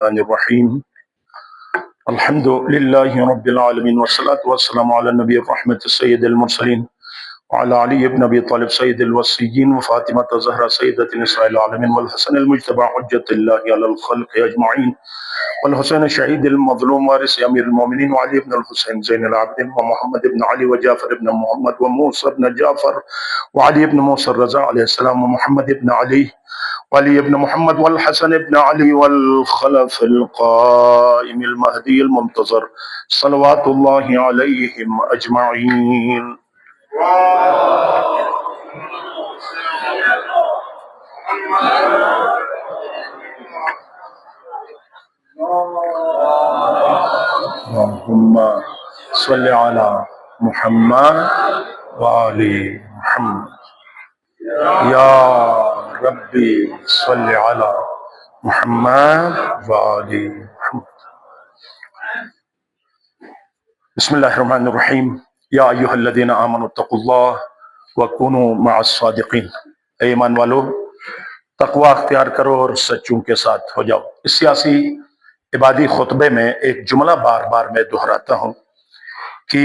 الرحيم الحمد لله رب العالمين والصلاة والسلام على النبي الرحمة السيد المرسلين وعلى علي بن أبي طالب سيد الوصيين وفاطمة الزهراء سيدة نساء العالمين والحسن المجتبى حجة الله على الخلق أجمعين والحسين الشهيد المظلوم وارث أمير المؤمنين وعلي بن الحسين زين العابدين ومحمد بن علي وجعفر بن محمد وموسى بن جعفر وعلي بن موسى الرضا عليه السلام ومحمد بن علي وعلي بن محمد والحسن بن علي والخلف القائم المهدي المنتظر صلوات الله عليهم أجمعين. اللهم صل على محمد وآل محمد. یا ربی صل علی محمد وآل محمد. بسم اللہ الرحمن الرحیم. یا ایہا الذین آمنوا اتقوا اللہ وکونوا مع الصادقین. اے ایمان والو، تقوی اختیار کرو اور سچوں کے ساتھ ہو جاؤ. اس سیاسی عبادی خطبے میں ایک جملہ بار بار میں دہراتا ہوں کہ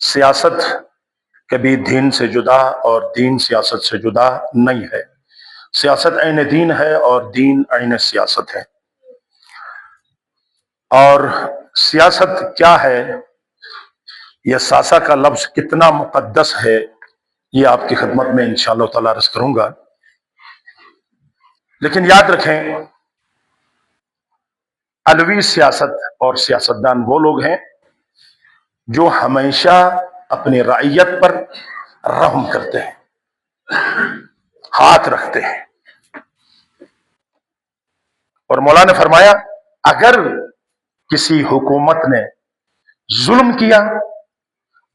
سیاست کبھی دین سے جدا اور دین سیاست سے جدا نہیں ہے. سیاست عین دین ہے اور دین عین سیاست ہے. اور سیاست کیا ہے، یہ ساسا کا لفظ کتنا مقدس ہے، یہ آپ کی خدمت میں انشاءاللہ تعالی عرض کروں گا. لیکن یاد رکھیں، علوی سیاست اور سیاستدان وہ لوگ ہیں جو ہمیشہ اپنی رعیت پر رحم کرتے ہیں، ہاتھ رکھتے ہیں. اور مولا نے فرمایا اگر کسی حکومت نے ظلم کیا،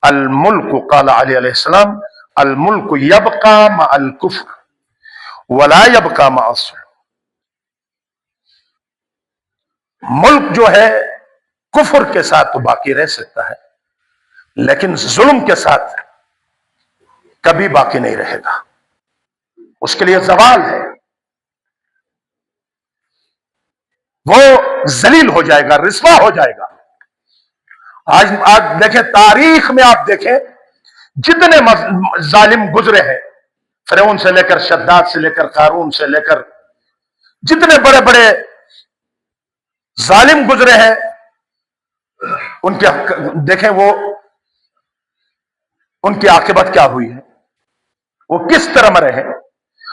الملک، قال علی علیہ السلام، الملک یبقى مع الکفر ولا یبقى مع الظلم. ملک جو ہے کفر کے ساتھ تو باقی رہ سکتا ہے، لیکن ظلم کے ساتھ کبھی باقی نہیں رہے گا. اس کے لیے زوال ہے، وہ ذلیل ہو جائے گا، رسوا ہو جائے گا. آج دیکھیں، تاریخ میں آپ دیکھیں جتنے ظالم گزرے ہیں، فرعون سے لے کر شداد سے لے کر قارون سے لے کر جتنے بڑے بڑے ظالم گزرے ہیں، ان کے دیکھیں وہ ان کی عاقبت کیا ہوئی ہے، وہ کس طرح مرے ہیں،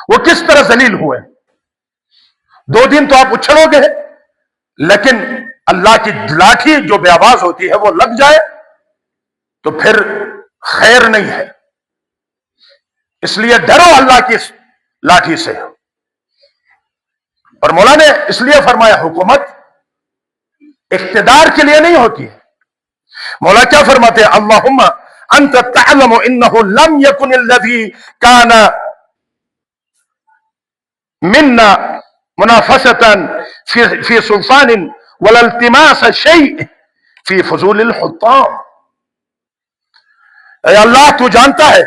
وہ کس طرح ذلیل ہوئے. 2 دن تو آپ اچھلو گے، لیکن اللہ کی لاٹھی جو بے آواز ہوتی ہے وہ لگ جائے تو پھر خیر نہیں ہے. اس لیے ڈرو اللہ کی لاٹھی سے. اور مولا نے اس لیے فرمایا حکومت اقتدار کے لیے نہیں ہوتی ہے. مولا کیا فرماتے ہیں؟ اللہم انت تعلم انه لم يكن الذي كان منا منافسة في سلطان ولا التماس شيء في فضول الحطام. اے اللہ، تو جانتا ہے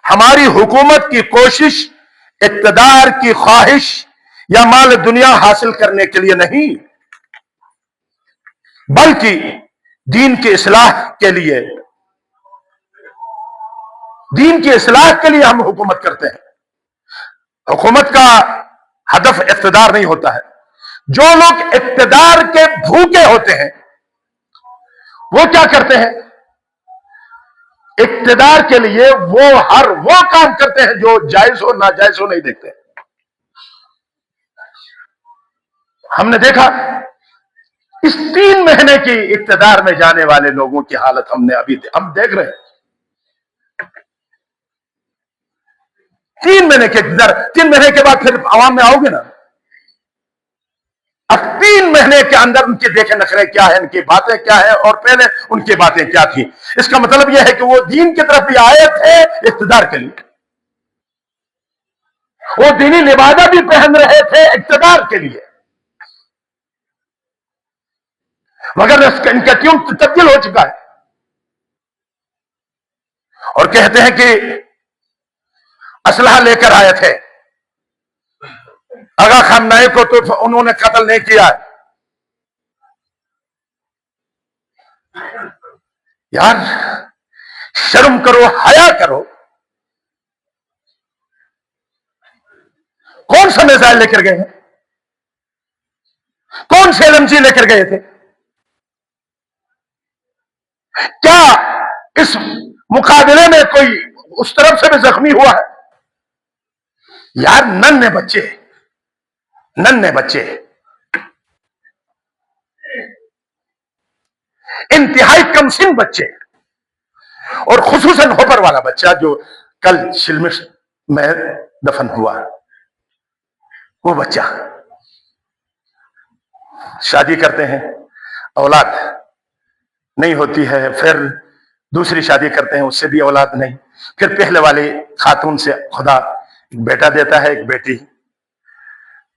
ہماری حکومت کی کوشش اقتدار کی خواہش یا مال دنیا حاصل کرنے کے لیے نہیں، بلکہ دین کی اصلاح کے لیے، دین کی اصلاح کے لیے ہم حکومت کرتے ہیں. حکومت کا ہدف اقتدار نہیں ہوتا ہے. جو لوگ اقتدار کے بھوکے ہوتے ہیں وہ کیا کرتے ہیں؟ اقتدار کے لیے وہ کام کرتے ہیں جو جائز ہو ناجائز ہو نہیں دیکھتے. ہم نے دیکھا اس 3 مہینے کی اقتدار میں جانے والے لوگوں کی حالت ہم دیکھ رہے ہیں. 3 مہینے کے اقتدار، 3 مہینے کے بعد پھر عوام میں آؤ گے نا. اب 3 مہینے کے اندر ان کے دیکھے نخرے کیا ہے، ان کی باتیں کیا ہے، اور پہلے ان کی باتیں کیا تھی. اس کا مطلب یہ ہے کہ وہ دین کی طرف بھی آئے تھے اقتدار کے لیے، وہ دینی لبادہ بھی پہن رہے تھے اقتدار کے لیے، مگر ان کا ٹیون تبدیل ہو چکا ہے. اور کہتے ہیں کہ اسلحہ لے کر آئے تھے. آغا خامنہئی کو تو انہوں نے قتل نہیں کیا ہے. یار شرم کرو، حیا کرو. کون سا میزائل لے کر گئے ہیں؟ کون سے LMG لے کر گئے تھے؟ کیا اس مقابلے میں کوئی اس طرف سے بھی زخمی ہوا ہے؟ یار ننھے بچے انتہائی کم سن بچے، اور خصوصاً ہوپر والا بچہ جو کل شلمش میں دفن ہوا، وہ بچہ شادی کرتے ہیں، اولاد نہیں ہوتی ہے، پھر دوسری شادی کرتے ہیں، اس سے بھی اولاد نہیں، پھر پہلے والی خاتون سے خدا ایک بیٹا دیتا ہے، ایک بیٹی.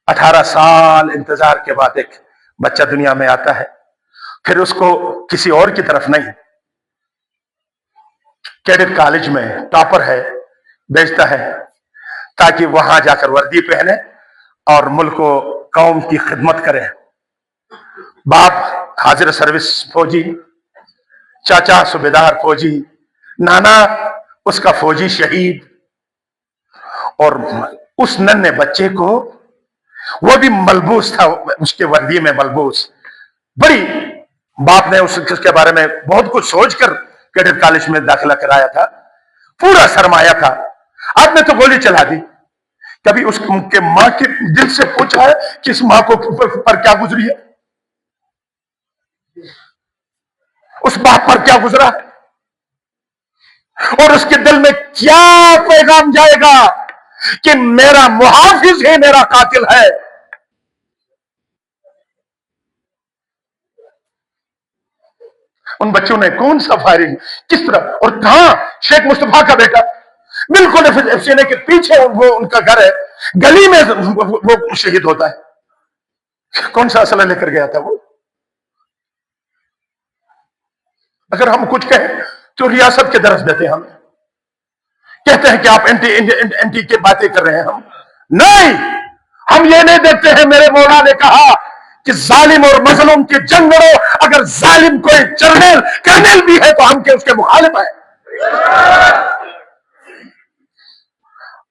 18 سال انتظار کے بعد ایک بچہ دنیا میں آتا ہے، پھر اس کو کسی اور کی طرف نہیں، کیڈٹ کالج میں ٹاپر ہے، بھیجتا ہے تاکہ وہاں جا کر وردی پہنے اور ملک و قوم کی خدمت کرے. باپ حاضر سروس فوجی، چاچا صوبیدار فوجی، نانا اس کا فوجی شہید، اور اس ننھے بچے کو، وہ بھی ملبوس تھا اس کے وردی میں ملبوس. بڑی باپ نے اس کے بارے میں بہت کچھ سوچ کر کیڈٹ کالج میں داخلہ کرایا تھا، پورا سرمایہ تھا. آپ نے تو گولی چلا دی. کبھی اس کے ماں کے دل سے پوچھا ہے کہ اس ماں کو پر کیا گزری ہے؟ اس باپ پر کیا گزرا ہے؟ اور اس کے دل میں کیا پیغام جائے گا کہ میرا محافظ ہی میرا قاتل ہے. ان بچوں نے کون سا فائرنگ، کس طرح اور کہاں؟ شیخ مصطفیٰ کا بیٹا بالکل افسینے کے پیچھے وہ ان کا گھر ہے، گلی میں وہ شہید ہوتا ہے. کون سا اسلحہ لے کر گیا تھا وہ؟ اگر ہم کچھ کہیں تو ریاست کے درس دیتے ہیں، ہم کہتے ہیں کہ آپ اینٹی کی باتیں کر رہے ہیں. ہم نہیں، ہم یہ نہیں دیکھتے ہیں. میرے مولا نے کہا کہ ظالم اور مظلوم کی جنگ لڑو. اگر ظالم کوئی کرنل بھی ہے تو ہم کے اس کے مخالف ہیں.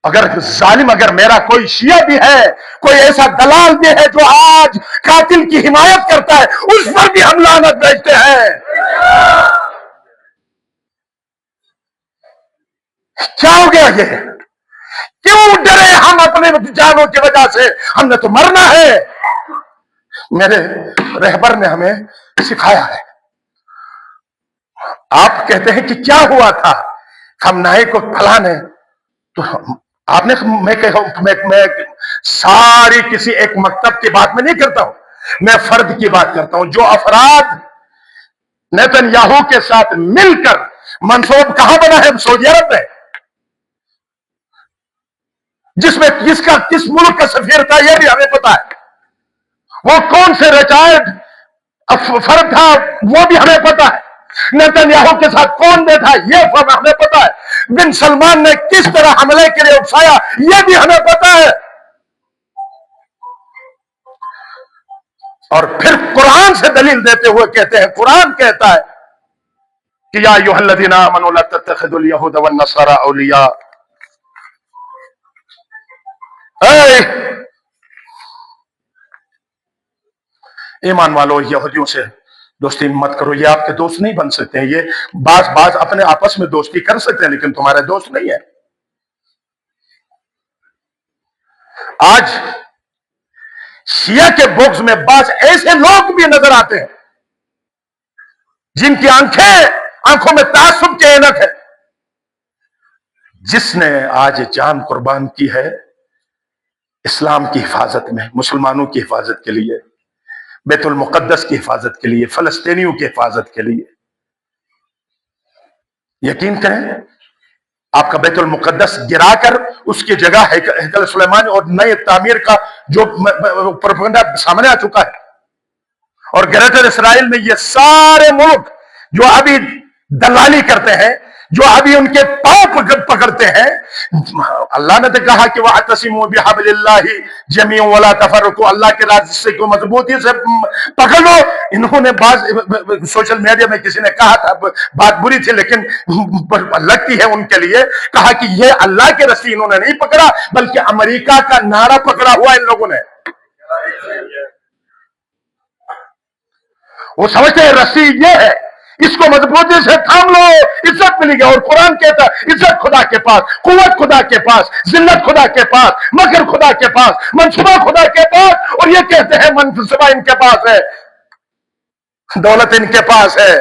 اگر ظالم، اگر میرا کوئی شیعہ بھی ہے، کوئی ایسا دلال بھی ہے جو آج قاتل کی حمایت کرتا ہے، اس پر بھی ہم لعنت بھیجتے ہیں. کیا ہو گیا یہ؟ کیوں ڈرے ہم اپنے جانوں کی وجہ سے؟ ہم نے تو مرنا ہے. میرے رہبر نے ہمیں سکھایا ہے. آپ کہتے ہیں کہ کیا ہوا تھا خامنہئی کو پھلانے، تو آپ نے، میں ساری کسی ایک مکتب کی بات میں نہیں کرتا ہوں، میں فرد کی بات کرتا ہوں. جو افراد نیتن یاہو کے ساتھ مل کر منصوب کہاں بنا ہے؟ سعودی عرب میں. جس میں کس ملک کا سفیر تھا یہ بھی ہمیں پتا ہے. وہ کون سے ریٹائرڈ فرد تھا وہ بھی ہمیں پتا ہے. نیتن یاہو کے ساتھ کون بیٹھا یہ ہمیں پتا ہے. بن سلمان نے کس طرح حملے کے لیے اکسایا یہ بھی ہمیں پتا ہے. اور پھر قرآن سے دلیل دیتے ہوئے کہتے ہیں، قرآن کہتا ہے کہ یا ایھا الذین آمنوا لا تتخذوا اليہود والنصارى اولیاء. ایمان والو، یہودیوں سے دوستی مت کرو. یہ آپ کے دوست نہیں بن سکتے ہیں. یہ بعض اپنے آپس میں دوستی کر سکتے ہیں لیکن تمہارے دوست نہیں ہے. آج شیعہ کے بغض میں بعض ایسے لوگ بھی نظر آتے ہیں جن کی آنکھوں میں تعصب کی عینک ہے. جس نے آج جان قربان کی ہے اسلام کی حفاظت میں، مسلمانوں کی حفاظت کے لیے، بیت المقدس کی حفاظت کے لیے، فلسطینیوں کی حفاظت کے لیے، یقین کریں آپ کا بیت المقدس گرا کر اس کی جگہ ہیکل سلیمان اور نئے تعمیر کا جو پروپیگنڈا سامنے آ چکا ہے. اور گریٹر اسرائیل میں یہ سارے ملک جو ابھی دلالی کرتے ہیں، جو ابھی ان کے پاؤں پکڑتے ہیں. اللہ نے تو کہا کہ وَاعْتَصِمُوا بِحَبْلِ اللَّهِ جَمِيعًا وَلَا تَفَرَّقُوا, اللہ کے راستے کو مضبوطی سے پکڑ لو. انہوں نے بعض سوشل میڈیا میں کسی نے کہا تھا, بات بری تھی لیکن لگتی ہے ان کے لیے, کہا کہ یہ اللہ کے رسی انہوں نے نہیں پکڑا بلکہ امریکہ کا نعرہ پکڑا ہوا ان لوگوں نے. وہ سمجھتے ہیں رسی یہ ہے, اس کو مضبوطی سے تھام لو, عزت ملے گی. اور قرآن کہتا ہے عزت خدا کے پاس, قوت خدا کے پاس, ذلت خدا کے پاس, مکر خدا کے پاس, منصوبہ خدا کے پاس. اور یہ کہتے ہیں منصوبہ ان کے پاس ہے, دولت ان کے پاس ہے,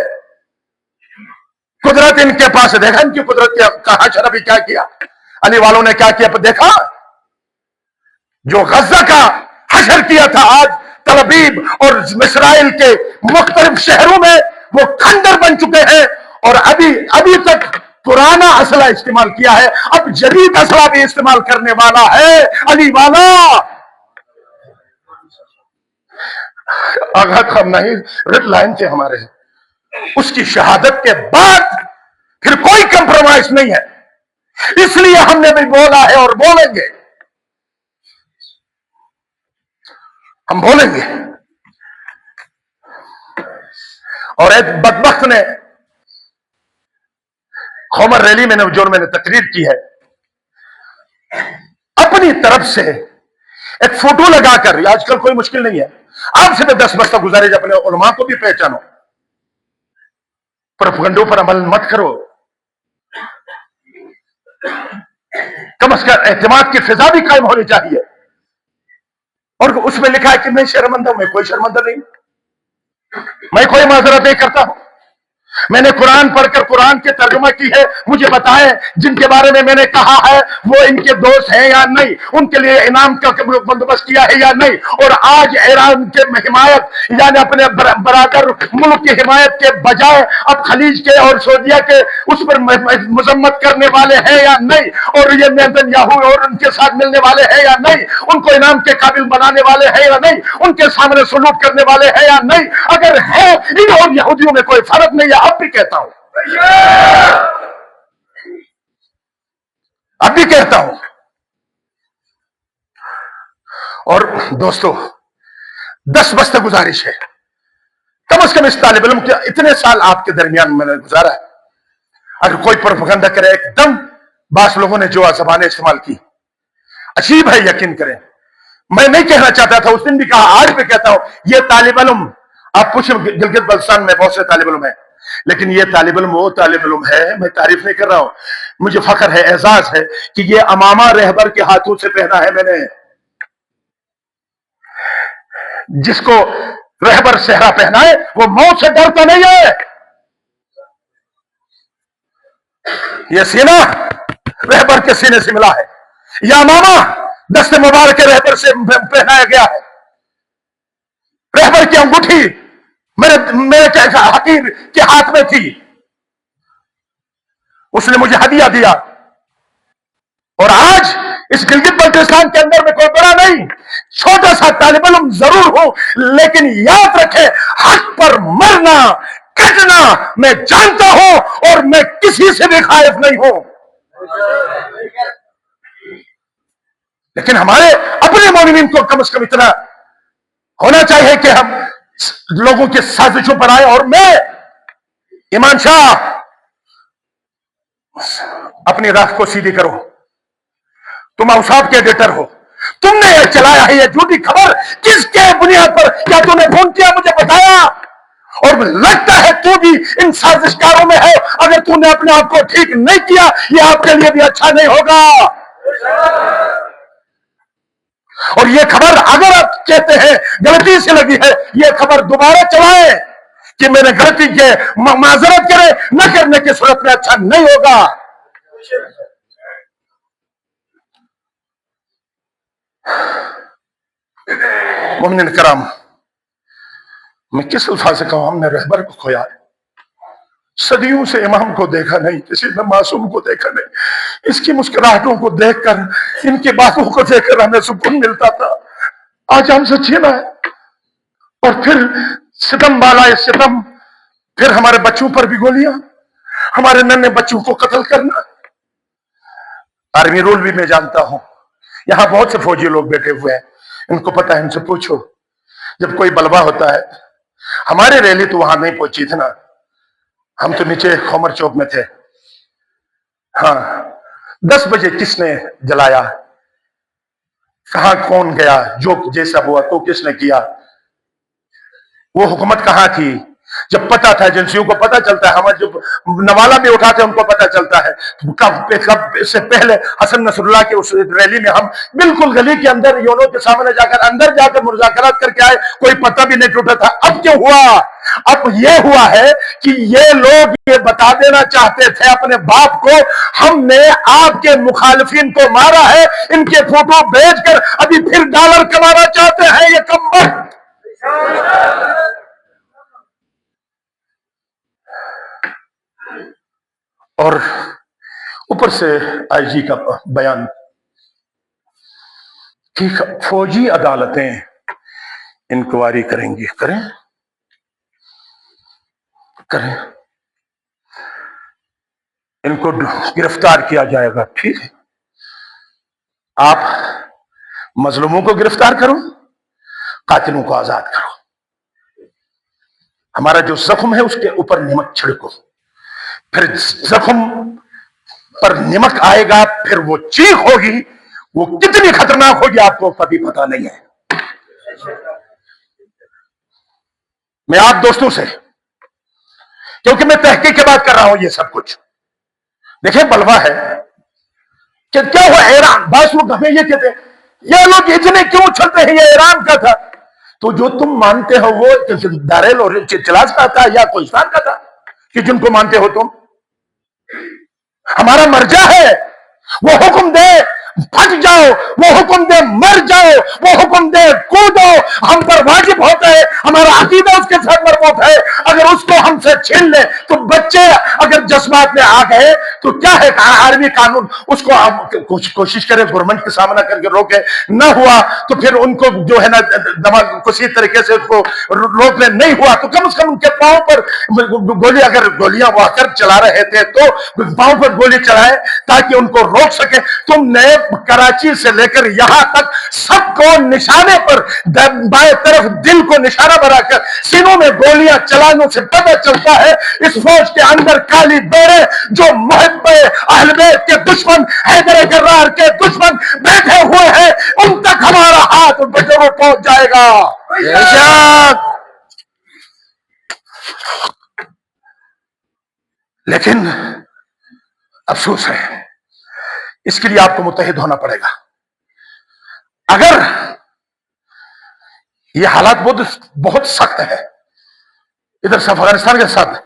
قدرت ان کے پاس ہے. دیکھا ان کی قدرت کا حشر ابھی کیا کیا, علی والوں نے کیا کیا دیکھا, جو غزہ کا حشر کیا تھا آج تل ابیب اور اسرائیل کے مختلف شہروں میں وہ کھنڈر بن چکے ہیں. اور ابھی تک پرانا اسلحہ استعمال کیا ہے, اب جدید اسلحہ بھی استعمال کرنے والا ہے علی والا. آغا خام نہیں, ریڈ لائن تھے ہمارے, اس کی شہادت کے بعد پھر کوئی کمپرومائز نہیں ہے. اس لیے ہم نے بھی بولا ہے اور بولیں گے, ہم بولیں گے. اور ایک بدبخت نے خومر ریلی میں جو میں نے تقریر کی ہے, اپنی طرف سے ایک فوٹو لگا کر, آج کل کوئی مشکل نہیں ہے, آپ سے میں 10 بستہ گزارش اپنے علماء کو بھی پہچانو, پروپیگنڈوں پر عمل مت کرو, کم از کم اعتماد کی فضا بھی قائم ہونی چاہیے. اور اس میں لکھا ہے کہ میں شرمندہ ہوں, میں کوئی شرمندہ نہیں, میں کوئی معذرت نہیں کرتا ہوں. میں نے قرآن پڑھ کر قرآن کے ترجمہ کی ہے, مجھے بتائیں جن کے بارے میں نے کہا ہے وہ ان کے دوست ہیں یا نہیں, ان کے لیے انعام کا بندوبست کیا ہے یا نہیں. اور آج ایران کے حمایت یعنی اپنے برادر ملک کی حمایت کے بجائے اب خلیج کے اور سعودیہ کے اس پر مذمت کرنے والے ہیں یا نہیں, اور یہ نیتنیاہو اور ان کے ساتھ ملنے والے ہیں یا نہیں, ان کو انعام کے قابل بنانے والے ہیں یا نہیں, ان کے سامنے سلوک کرنے والے ہیں یا نہیں. اگر ہے ان اور یہودیوں میں کوئی فرق نہیں ہے, اب بھی کہتا ہوں, اب بھی کہتا ہوں. اور دوستو 10 بستہ گزارش ہے, کم از کم اس طالب علم کے اتنے سال آپ کے درمیان میں نے گزارا ہے, اگر کوئی پروپیگنڈا کرے ایک دم بعض لوگوں نے جو زبانیں استعمال کی عجیب ہے, یقین کریں میں نہیں کہنا چاہتا تھا, اس دن بھی کہا, آج بھی کہتا ہوں, یہ طالب علم آپ پوچھیں گلگت بلتستان میں بہت سے طالب علم ہیں, لیکن یہ طالب علم وہ طالب علم ہے, میں تعریف نہیں کر رہا ہوں, مجھے فخر ہے, اعزاز ہے کہ یہ امامہ رہبر کے ہاتھوں سے پہنا ہے میں نے, جس کو رہبر صحرا پہنا ہے وہ موت سے ڈرتا نہیں ہے. یہ سینہ رہبر کے سینے سے ملا ہے, یہ امامہ دست مبارک کے رہبر سے پہنایا گیا ہے. رہبر کی انگوٹھی میرے حقیر کے ہاتھ میں تھی, اس نے مجھے ہدیہ دیا. اور آج اس گلگت بلتستان کے اندر میں کوئی بڑا نہیں, چھوٹا سا طالب علم ضرور ہوں, لیکن یاد رکھے حق پر مرنا کٹنا میں جانتا ہوں, اور میں کسی سے بھی خائف نہیں ہوں. لیکن ہمارے اپنے مومنین کو کم از کم اتنا ہونا چاہیے کہ ہم لوگوں کے سازشوں پر آئے. اور میں ایمان شاہ اپنی راہ کو سیدھی کرو, تم اوصاف کے ایڈیٹر ہو, تم نے یہ چلایا ہے یہ جھوٹی خبر, کس کے بنیاد پر, کیا تم نے فون کیا مجھے بتایا؟ اور لگتا ہے تو بھی ان سازشکاروں میں ہے, اگر تم نے اپنے آپ کو ٹھیک نہیں کیا یہ آپ کے لیے بھی اچھا نہیں ہوگا. اور یہ خبر اگر آپ کہتے ہیں غلطی سے لگی ہے, یہ خبر دوبارہ چلائیں کہ میں نے غلطی کی, معذرت کرے, نہ کرنے کی صورت میں اچھا نہیں ہوگا. مومنین کرام, میں کس الفاظ سے کہوں, ہم نے رہبر کو کھویا ہے, صدیوں سے امام کو دیکھا نہیں, کسی نے معصوم کو دیکھا نہیں. اس کی مسکراہٹوں کو دیکھ کر, ان کی باتوں کو دیکھ کر ہمیں سکون ملتا تھا. آج ہم سے چھینا ہے, اور پھر ستم بالا ستم, پھر ہمارے بچوں پر بھی گولیاں, ہمارے ننھے بچوں کو قتل کرنا. آرمی رول بھی میں جانتا ہوں. یہاں بہت سے فوجی لوگ بیٹھے ہوئے ہیں, ان کو پتا ہے, ان سے پوچھو. جب کوئی بلوا ہوتا ہے, ہماری ریلی تو وہاں نہیں پہنچی تھی نا, ہم تو نیچے خومر چوک میں تھے. ہاں, 10 بجے کس نے جلایا, کہاں کون گیا, جو جیسا ہوا تو کس نے کیا, وہ حکومت کہاں تھی جب پتا تھا, ایجنسیوں کو پتا چلتا ہے, ہمارے جو نوالا بھی اٹھاتے ہیں ان کو پتا چلتا ہے. کب سے پہلے حسن نصر اللہ کے اس ریلی میں ہم بالکل گلی کے اندر یونو کے سامنے اندر جا کر مذاکرات کر کے آئے, کوئی پتہ بھی نہیں ٹوٹا تھا. اب کیوں ہوا؟ اب یہ ہوا ہے کہ یہ لوگ یہ بتا دینا چاہتے تھے اپنے باپ کو, ہم نے آپ کے مخالفین کو مارا ہے, ان کے فوٹو بھیج کر ابھی پھر ڈالر کمانا چاہتے ہیں یہ کمبخت. اور اوپر سے آئی جی کا بیان کہ فوجی عدالتیں انکوائری کریں گی. کریں, ان کو گرفتار کیا جائے گا. ٹھیک ہے, آپ مظلوموں کو گرفتار کرو, قاتلوں کو آزاد کرو. ہمارا جو زخم ہے اس کے اوپر نمک چھڑکو, پھر زخم پر نمک آئے گا, پھر وہ چیخ ہوگی, وہ کتنی خطرناک ہوگی آپ کو کبھی پتا نہیں ہے. میں آپ دوستوں سے, کیونکہ میں تحقیق کے بعد کر رہا ہوں یہ سب کچھ, دیکھیں بلوا ہے کہ کیا ہوا ایران, بعض لوگ ہمیں یہ کہتے ہیں یہ لوگ اتنے کیوں چھلتے ہیں, یہ ایران کا تھا. تو جو تم مانتے ہو وہ داریل اور چلاس کا تھا یا کوہستان کا تھا, کہ جن کو مانتے ہو تم, ہمارا مرجع ہے, وہ حکم دے پھٹ جاؤ, وہ حکم دے مر جاؤ, وہ حکم دے کودو, ہم پر واجب ہوتا ہے, ہمارا عقیدہ اس کے ساتھ مربوط ہے. اگر اس کو ہم سے چھین لے تو بچے اگر جذبات میں آ گئے تو کیا ہے, عالمی قانون اس کو کوشش کرے گورنمنٹ کے سامنا کر کے روکے, نہ ہوا تو پھر ان کو جو ہے نا دماغ کسی طریقے سے اس کو روکنے نہیں ہوا تو کم از کم ان کے پاؤں پر گولی, اگر گولیاں وہ کر چلا رہے تھے تو پاؤں پر گولی چلائے تاکہ ان کو روک سکے. تم نے کراچی سے لے کر یہاں تک سب کو نشانے پر بائیں طرف دل کو نشانہ بنا کر سینوں میں گولیاں چلانے سے پتہ چلتا ہے اس فوج کے اندر کالی بیڑے جو محب اہل بیت کے دشمن, حیدر کرار کے دشمن بیٹھے ہوئے ہیں, ان تک ہمارا ہاتھ ضرور پہنچ جائے گا. لیکن افسوس ہے, اس کے لیے آپ کو متحد ہونا پڑے گا. اگر یہ حالات بہت سخت ہے, ادھر سے افغانستان کے ساتھ,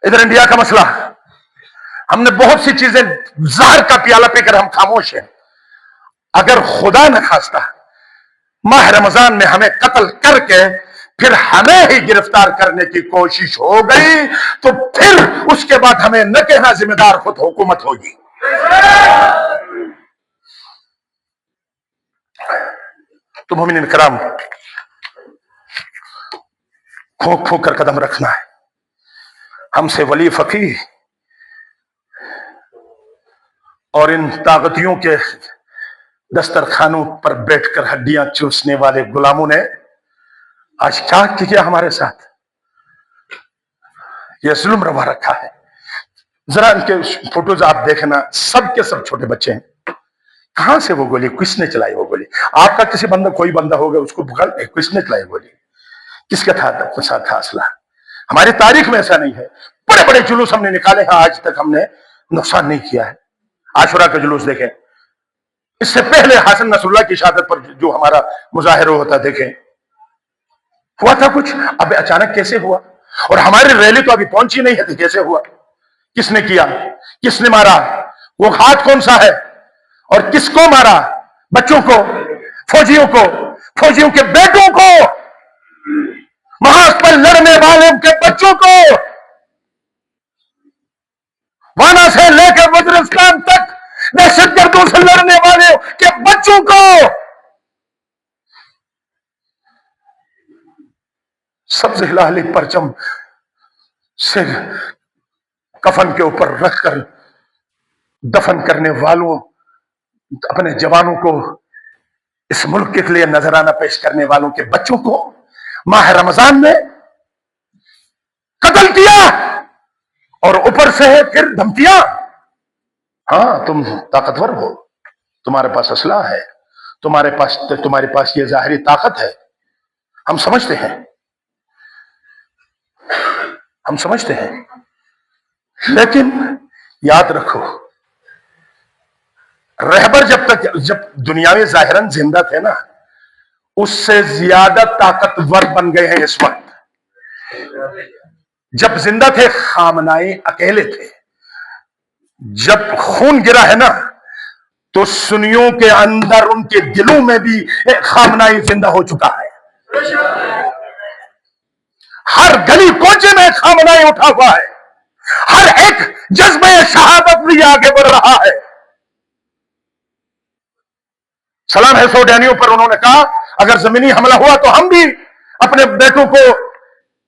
ادھر انڈیا کا مسئلہ, ہم نے بہت سی چیزیں زہر کا پیالہ پی کر ہم خاموش ہیں. اگر خدا نہ خواستہ ماہ رمضان میں ہمیں قتل کر کے پھر ہمیں ہی گرفتار کرنے کی کوشش ہو گئی تو پھر اس کے بعد ہمیں نہ کہنا ذمہ دار خود حکومت ہوگی. تو مومنین کرام, پھونک پھونک کر قدم رکھنا ہے. ہم سے ولی فقیہ اور ان طاغتیوں کے دسترخوانوں پر بیٹھ کر ہڈیاں چوسنے والے غلاموں نے آج کیا کیا ہمارے ساتھ, یہ ظلم روا رکھا ہے. ذرا ان کے فوٹوز آپ دیکھنا, سب کے سب چھوٹے بچے ہیں. کہاں سے وہ گولی, کس نے چلائی وہ گولی؟ آپ کا کسی بندہ, کوئی بندہ ہوگا اس کو پکڑ, کس نے چلائی گولی, کس کا تھا اسلحہ؟ ہماری تاریخ میں ایسا نہیں ہے. بڑے بڑے جلوس ہم نے نکالے ہیں, آج تک ہم نے نقصان نہیں کیا ہے. عاشورہ کا جلوس دیکھیں, اس سے پہلے حسن نصر اللہ کی شہادت پر جو ہمارا مظاہرہ ہوتا دیکھیں, ہوا تھا کچھ, اب اچانک کیسے ہوا؟ اور ہماری ریلی تو ابھی پہنچی نہیں ہے, کیسے ہوا؟ کس نے کیا, کس نے مارا, وہ ہاتھ کون سا ہے, اور کس کو مارا؟ بچوں کو, فوجیوں کو, فوجیوں کے بیٹوں کو, محاذ پر لڑنے والوں کے بچوں کو, وانا سے لے کر وزیرستان تک دہشت گردوں سے لڑنے والے کے بچوں کو, سبز ہلالی پرچم سے کفن کے اوپر رکھ کر دفن کرنے والوں، اپنے جوانوں کو، اس ملک کے لیے نذرانہ پیش کرنے والوں کے بچوں کو ماہ رمضان میں قتل کیا، اور اوپر سے پھر دھمکیاں. ہاں تم طاقتور ہو، تمہارے پاس اسلحہ ہے، تمہارے پاس یہ ظاہری طاقت ہے، ہم سمجھتے ہیں، لیکن یاد رکھو، رہبر جب دنیاوی ظاہراً زندہ تھے نا، اس سے زیادہ طاقتور بن گئے ہیں اس وقت. جب زندہ تھے خامنائی اکیلے تھے، جب خون گرا ہے نا تو سنیوں کے اندر، ان کے دلوں میں بھی ایک خامنائی زندہ ہو چکا ہے. ہر گلی کوچے میں خامنائی اٹھا ہوا ہے، ہر ایک جذبہ شہادت بھی آگے بڑھ رہا ہے. سلام ہے سوڈانیوں پر، انہوں نے کہا اگر زمینی حملہ ہوا تو ہم بھی اپنے بیٹوں کو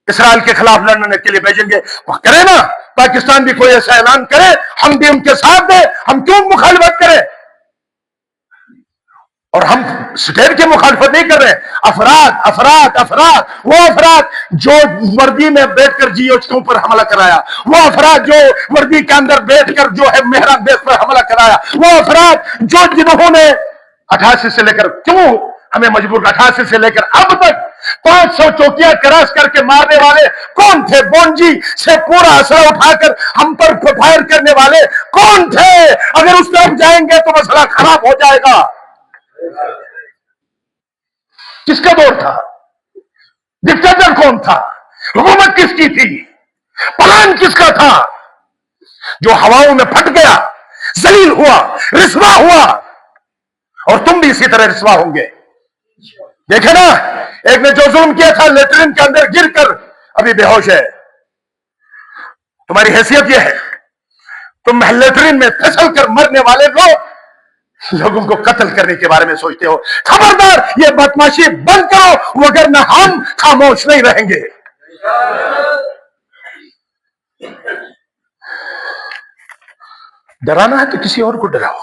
اسرائیل کے خلاف لڑنے کے لیے بھیجیں گے. وہ کرے نا، پاکستان بھی کوئی ایسا اعلان کرے، ہم بھی ان کے ساتھ دیں. ہم کیوں مخالفت کریں؟ اور ہم سٹیٹ کی مخالفت نہیں کر رہے. افراد وہ افراد جو وردی میں بیٹھ کر جی ایچ کیو پر حملہ کرایا، وہ افراد جو وردی کے اندر بیٹھ کر جو ہے مہران بیس پر حملہ کرایا، وہ افراد جنہوں نے 88 سے لے کر، کیوں ہمیں مجبور 88 سے لے کر اب تک 500 چوکیاں کراس کر کے مارنے والے کون تھے؟ بونجی سے پورا اسلحہ اٹھا کر ہم پر فائر کرنے والے کون تھے؟ اگر اس طرف جائیں گے تو مسئلہ خراب ہو جائے گا. کس کا دور تھا؟ ڈکٹیٹر کون تھا؟ حکومت کس کی تھی؟ پلان کس کا تھا؟ جو ہواؤں میں پھٹ گیا، ذلیل ہوا، رسوا ہوا، اور تم بھی اسی طرح رسوا ہوں گے. دیکھیں نا، ایک نے جو ظلم کیا تھا لیٹرین کے اندر گر کر ابھی بے ہوش ہے. تمہاری حیثیت یہ ہے، تم لیٹرین میں پھسل کر مرنے والے لوگوں کو قتل کرنے کے بارے میں سوچتے ہو. خبردار، یہ بدماشی بند کرو، وگرنہ ہم خاموش نہیں رہیں گے. ڈرانا ہے تو کسی اور کو ڈراؤ.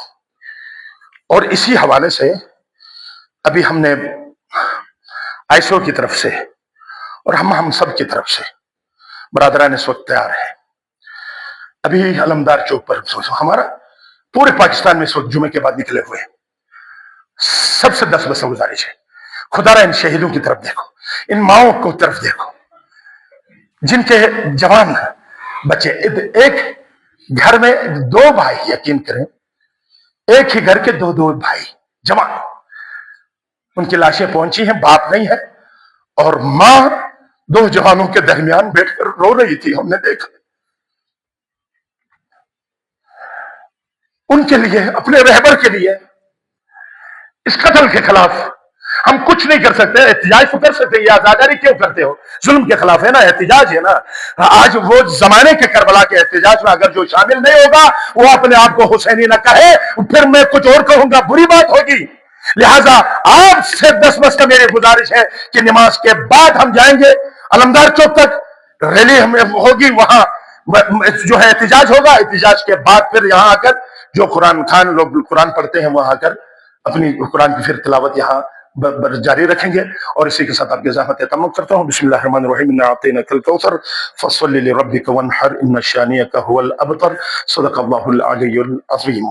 اور اسی حوالے سے ابھی ہم نے آئیسو کی طرف سے اور ہم سب کی طرف سے برادران اس وقت تیار ہے. ابھی علمدار چوک پر ہمارا پورے پاکستان میں اس وقت جمعے کے بعد نکلے ہوئے، سب سے 10 بس گزارش ہے، خدا را ان شہیدوں کی طرف دیکھو، ان ماؤں کو طرف دیکھو جن کے جوان بچے. ایک گھر میں 2 بھائی، یقین کریں، ایک ہی گھر کے 2 بھائی جوان، ان کی لاشیں پہنچی ہیں، باپ نہیں ہے، اور ماں 2 جوانوں کے درمیان بیٹھ کر رو رہی تھی. ہم نے دیکھا. ان کے لیے، اپنے رہبر کے لیے، اس قتل کے خلاف ہم کچھ نہیں کر سکتے. احتجاج تو کر سکتے، یہ آزاداری کیوں کرتے ہو؟ ظلم کے خلاف ہے نا، احتجاج ہے نا. آج وہ زمانے کے کربلا کے احتجاج میں اگر جو شامل نہیں ہوگا وہ اپنے آپ کو حسینی نہ کہے، پھر میں کچھ اور کہوں گا، بری بات ہوگی. لہذا آپ سے 10 بس کا میری گزارش ہے کہ نماز کے بعد ہم جائیں گے علمدار چوک تک، ریلی ہمیں ہوگی، وہاں جو ہے احتجاج ہوگا. احتجاج کے بعد پھر یہاں آ کر جو قرآن خان لوگ قرآن پڑھتے ہیں وہاں آ کر اپنی قرآن کی پھر تلاوت یہاں جاری رکھیں گے. اور اسی کے ساتھ آپ کی زحمت تمام کرتا ہوں. بسم اللہ الرحمن الرحیم. انا اعطیناک الکوثر فصل لربک وانحر ان شانئک هو الابتر. صدق اللہ العلی العظیم.